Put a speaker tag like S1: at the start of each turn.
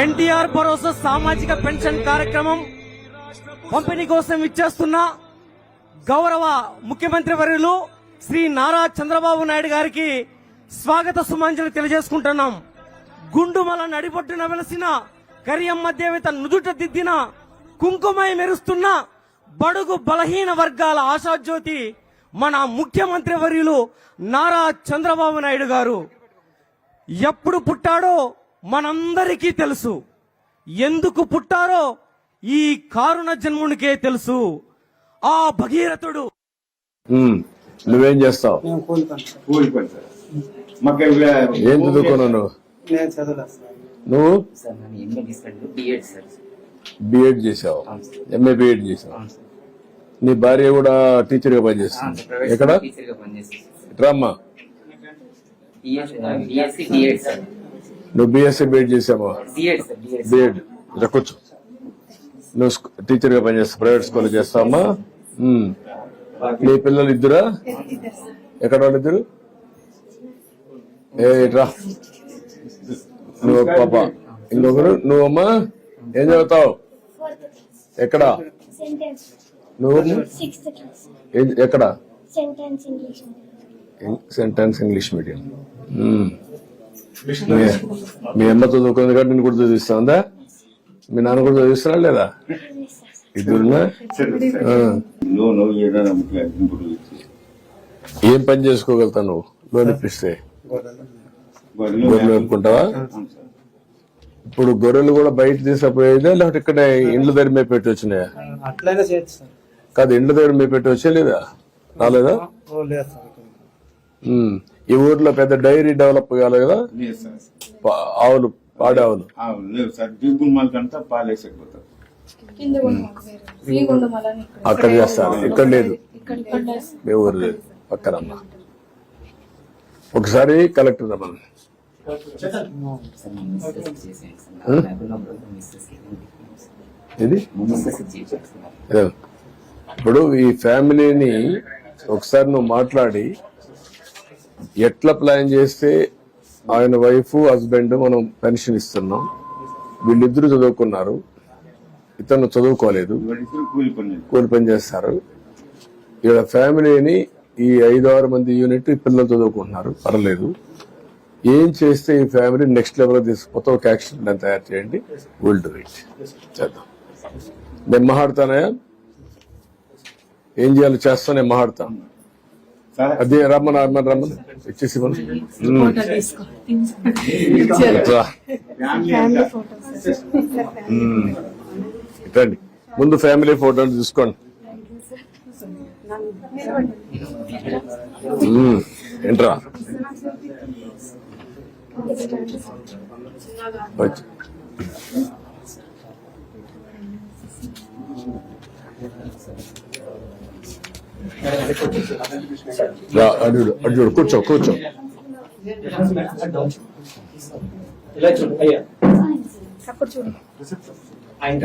S1: ఎన్టీఆర్ భరోసా సామాజిక పెన్షన్ కార్యక్రమం పంపిణీ కోసం ఇచ్చేస్తున్న గౌరవ ముఖ్యమంత్రి వర్యులు శ్రీ నారా చంద్రబాబు నాయుడు గారికి స్వాగత సుమాంజలి తెలియజేసుకుంటున్నాం. గుండుమల నడిపొట్టున వెలసిన కరియం మధ్యవేత నుదుట దిద్దిన కుంకుమై మెరుస్తున్న బడుగు బలహీన వర్గాల ఆశాజ్యోతి మన ముఖ్యమంత్రి వర్యులు నారా చంద్రబాబు నాయుడు గారు. ఎప్పుడు పుట్టాడో మనందరికీ తెలుసు, ఎందుకు పుట్టారో ఈ కారుణ జన్మునికే తెలుసు. ఆ భగీరథుడు.
S2: నువ్వేం చేస్తావు? ఏం చదువుకున్నావు నువ్వు? బిఎడ్ చేసావు, ఎంఏ బిఎడ్ చేసావు. నీ భార్య కూడా టీచర్ గా పనిచేస్తుంది. ఎక్కడ? రామ్మా, నువ్వు బిఎస్సీ బిఎడ్ చేసావా? బిఎడ్ కూర్చో. నువ్వు టీచర్ గా పనిచేస్తావు, ప్రైవేట్ స్కూల్ చేస్తావమ్మా. నీ పిల్లలు ఇద్దరా? ఎక్కడ వాళ్ళిద్దరు? రా, నువ్వు పాప, ఇంకొకరు. నువ్వమ్మా ఏం చదువుతావు? ఎక్కడ నువ్వు? ఎక్కడ? Sentence English medium. మీ అమ్మ చదువుకుంది కాబట్టి నేను కూడా చదివిస్తుందా? మీ నాన్న కూడా చదివిస్తున్నా లేదా? ఇద్దరున్నా? ఏం పని చేసుకోగలుగుతావు నువ్వు? లోన్ ఇప్పిస్తే గొర్రెలు మేపుకుంటావా? ఇప్పుడు గొర్రెలు కూడా బయట తీసుకుపోయేదా లేకపోతే ఇక్కడ ఇండ్ల దగ్గర మేము పెట్టి వచ్చినాయా? కాదు, ఇండ్ల దగ్గర మేము పెట్టి వచ్చే లేదా? రాలేదా? ఈ ఊర్లో పెద్ద డైరీ డెవలప్ కాలేదు కదా? ఆవులు, పాడే ఆవులు అక్కడ చేస్తారు, ఇక్కడ లేదు. మీ ఊరు లేదు, పక్కనమ్మా. ఒకసారి కలెక్టర్ రమ్మని. ఇది ఇప్పుడు ఈ ఫ్యామిలీని ఒకసారి నువ్వు మాట్లాడి ఎట్లా ప్లాన్ చేస్తే ఆయన వైఫ్ హస్బెండ్ మనం పెన్షన్ ఇస్తున్నాం. వీళ్ళిద్దరూ చదువుకున్నారు, ఇతను చదువుకోలేదు, కూలి పని చేస్తారు. ఇక్కడ ఫ్యామిలీని ఈ 5-6 మంది యూనిట్ పిల్లలు చదువుకుంటున్నారు, పర్లేదు. ఏం చేస్తే ఈ ఫ్యామిలీ నెక్స్ట్ లెవెల్ తీసుకుపోతే ఒక యాక్షన్ ప్లాన్ తయారు చేయండి. Will do it. చేద్దాం. నేను మాట్లాడతానయా? ఏం చేయాలో చేస్తా, నేను మాట్లాడతాను. అదే రమ్మని ఇచ్చేసి రండి. ముందు ఫ్యామిలీ ఫోటోలు తీసుకోండి. ఏంట్రా అడ్డు కూర్చో కూర్చో.
S3: ఆయన